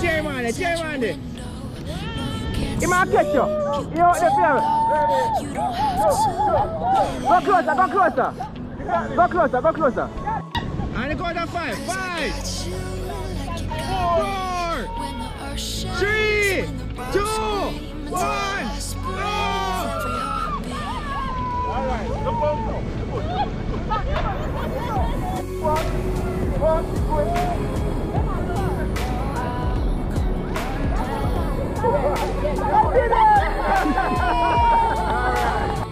Chairman, Chairman. He might catch you. You out the field. Go closer, go closer. Go closer, go closer. And you go to 5. 5, 4, 3, 2, 1. Alright, look out.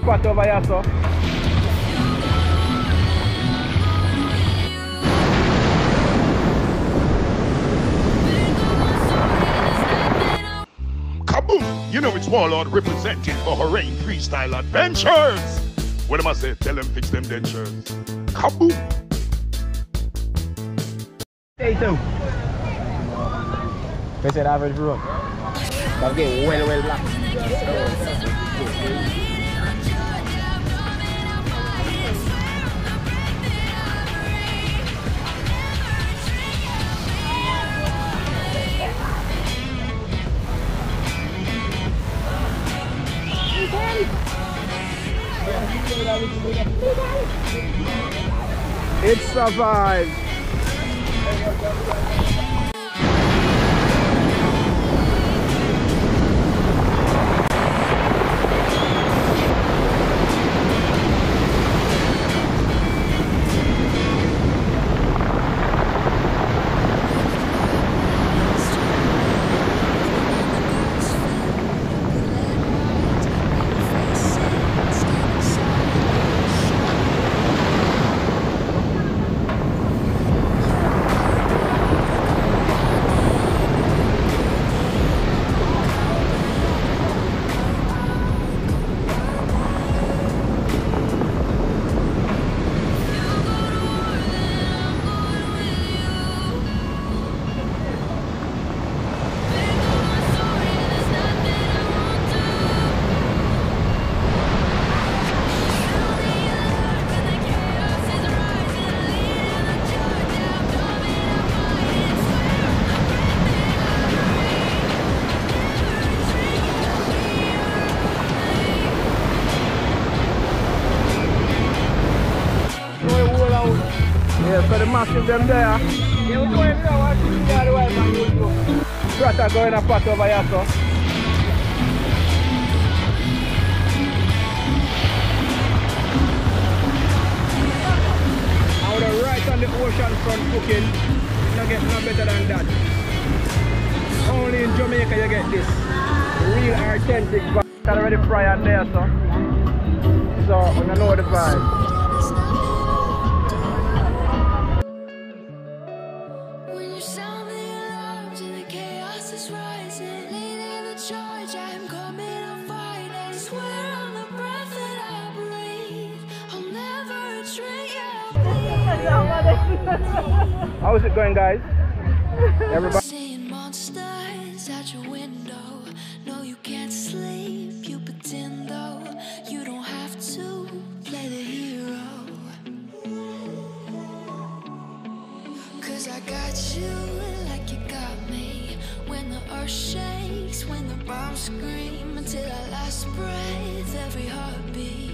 Spot over here, so. Kaboom! You know it's Warlord representing for Hurricane Freestyle Adventures! What am I say? Tell them fix them dentures. Kaboom! Stay tuned. They said average room. I'm getting well black. It survived. Yeah, so the massive them there. Yeah, we're going there, what you see the way man you do. Strata going a pot over here, so. I would have right on the ocean front cooking. You get no better than that. Only in Jamaica you get this. Real authentic vibe. It's already fry on there, so. So, you know the vibe. How's it going, guys? Everybody. Seeing monsters at your window. No, you can't sleep. You pretend though you don't have to play the hero. 'Cause I got you like you got me. When the earth shakes, when the bombs scream, until our last breath, every heartbeat.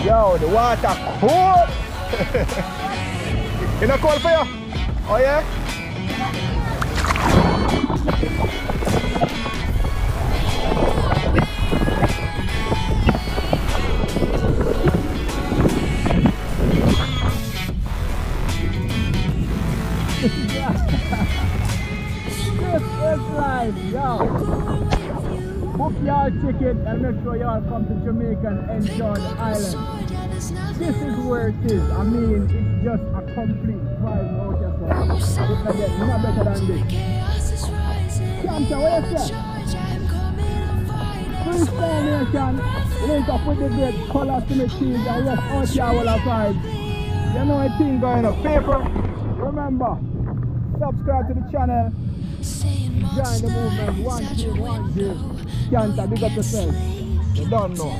Yo, the water cold. You know cold for you? Oh yeah? This is life, yo. Book y'all ticket and make sure y'all come to Jamaica and enjoy the island. This is where it is. I mean, it's just a complete vibe out here. It's not get no better than this. Chanta, what you say? Freestyle nation, link up with the great colors to make cheese and yes, out here will have vibes. You know a thing going up. Paper, remember, subscribe to the channel. Join the movement, one G. Chanta, big up yourself. You don't know.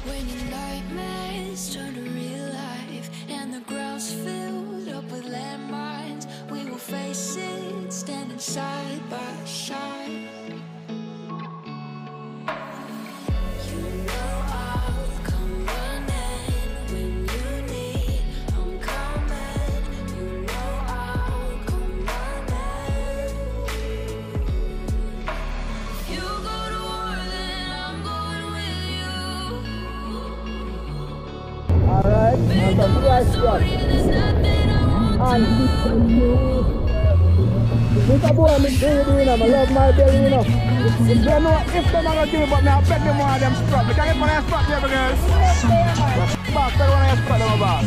When your nightmares turn to real life and the ground's filled up with landmines, we will face it standing side by side. You know I'll come running when you need. I'm coming. You know I'll come running. You go to war, then I'm going with you. Alright, and some rice shot. And this a boy me do, you know, I love my belly, you know. You know, if them are gonna give it, but me I bet them one of them strap. Can you get one of them strap there, girls? Back, tell one of them strap them about.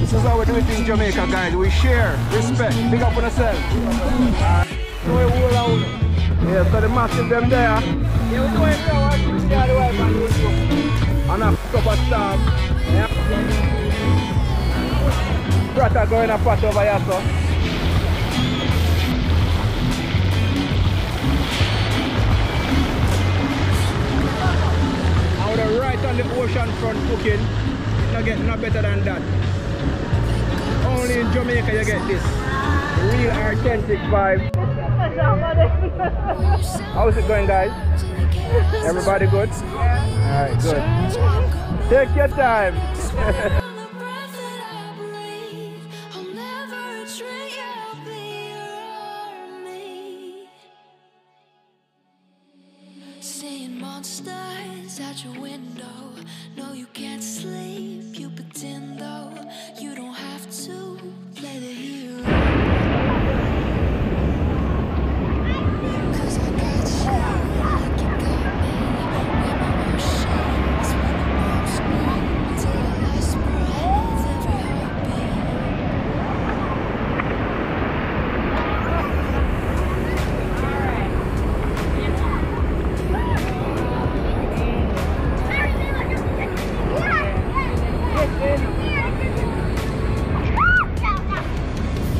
This is how we do it in Jamaica, guys. We share, respect, big up on ourselves. So we hold out. Yeah, so the massive them there. Yeah, we do it now, I think the other way, man. And a cup of staff. Yeah. Brother going a pot over here, so. I would have right on the ocean front cooking. It's not getting no better than that. Only in Jamaica you get this. Real authentic vibe. How's it going, guys? Everybody good? Alright, good. Take your time. Seeing monsters out your window. No, you can't sleep. You pretend though. You don't have to play the hero. 'Cause I got you like you got me. When my heart shakes, when the bombs scream, till the last breath, every heartbeat.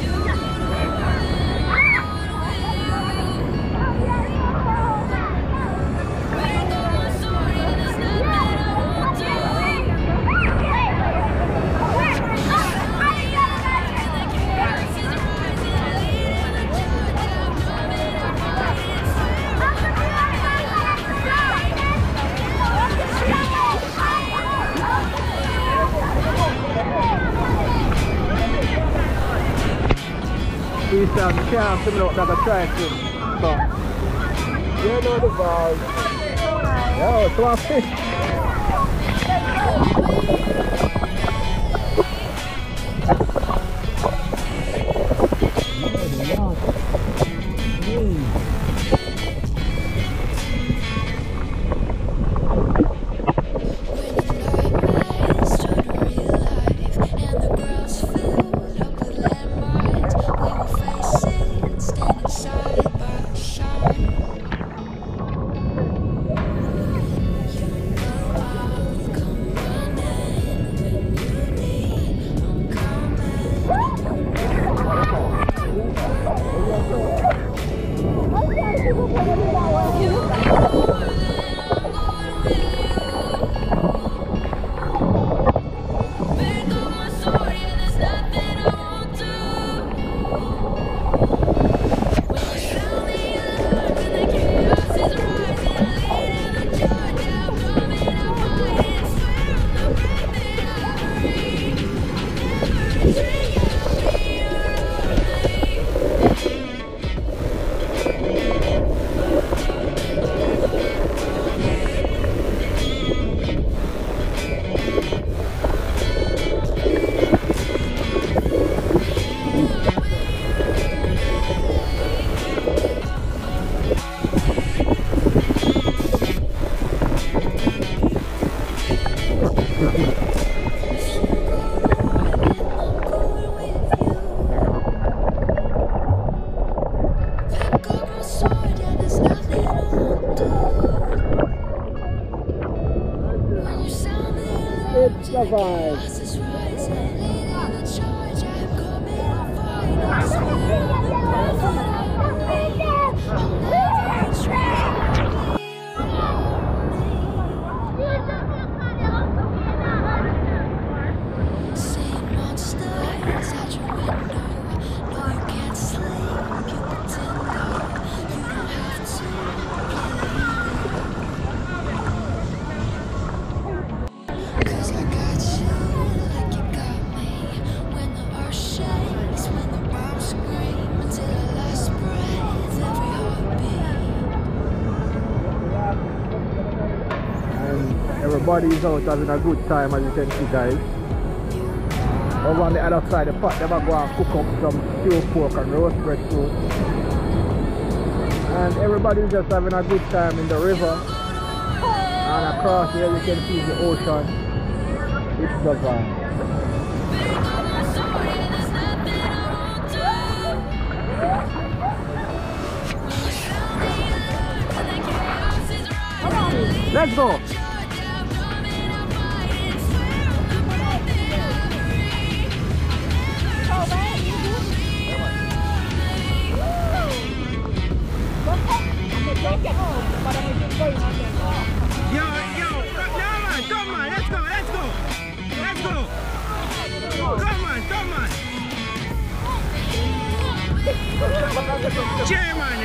You freestyle, I can't film out like a try film. So, you know the vibe. Yo, it's one fish. It's the vibe. Everybody's out having a good time, as you can see, guys. Over on the other side, the pot, they're going to cook up some stewed pork and roast breadfruit. And everybody's just having a good time in the river. And across here, you can see the ocean. It's the vibe. Let's go! Yo, man, come on, let's go. Come on. Chairman.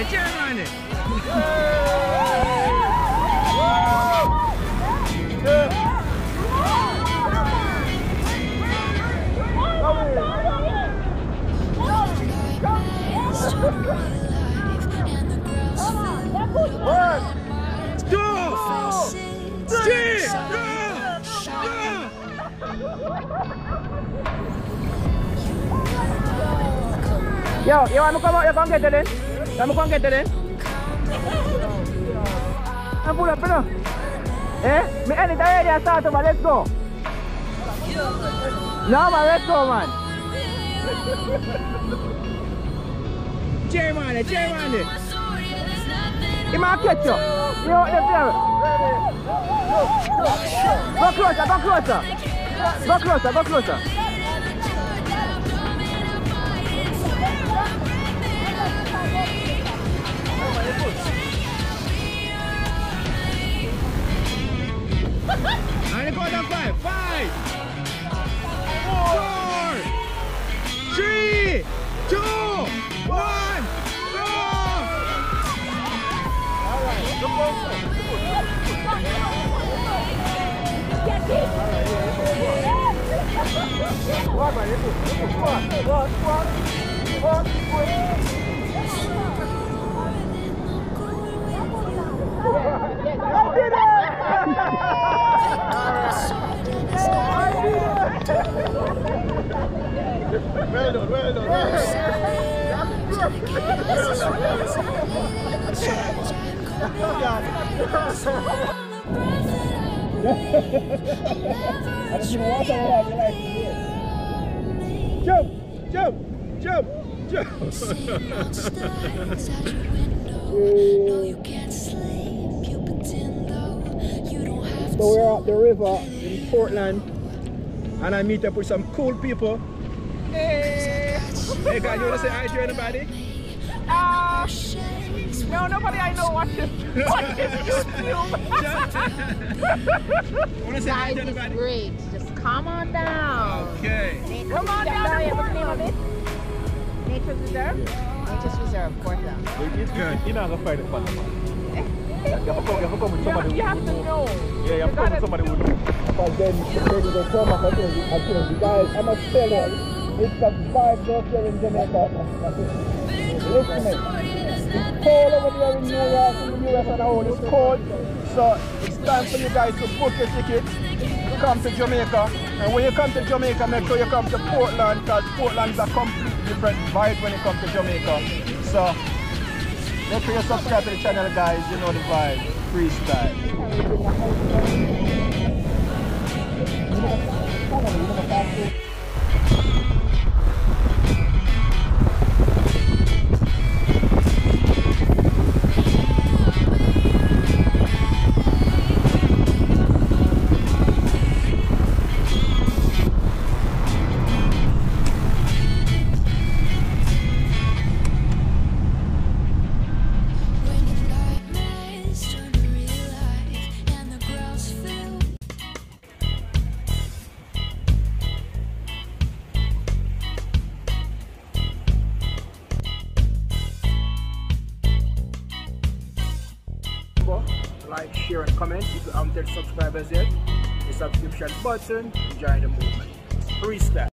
Yo, you want to come out? You come get it in? I'm pull up, you know? Eh? Me end it already, I start over, let's go. No, man, let's go, man. Chairman. He might catch you. You want them there? Go closer. And it goes on 5, 4, 3, 2, 1, go! Alright, Well done, well done. Jump, jump, jump, jump. So we're at the river in Portland and I meet up with some cool people. Hey! Hey guys, you want to say hi to anybody? No, nobody I know watches YouTube. Want to say hi to Guys, anybody? it's great. Just calm on down. Okay. Come on down to What's the name of Portland. it? Nature's Reserve? Nature's Reserve, Portland. It's good. You're not gonna fight it for them. You have to come with You somebody have to know. Yeah, you have to come with somebody who knows. But then they come up and tell the guys, I must tell you, it's a vibe out there in Jamaica. Listen, it's cold over there in New York, in the US and all, it's cold. So it's time for you guys to book your tickets to come to Jamaica. And when you come to Jamaica, make sure you come to Portland, because Portland's a completely different vibe when you come to Jamaica. So make sure you subscribe to the channel, guys. You know the vibe. Freestyle. Like, share and comment if you haven't subscribed yet. The subscription button, join the movement. Freestyle.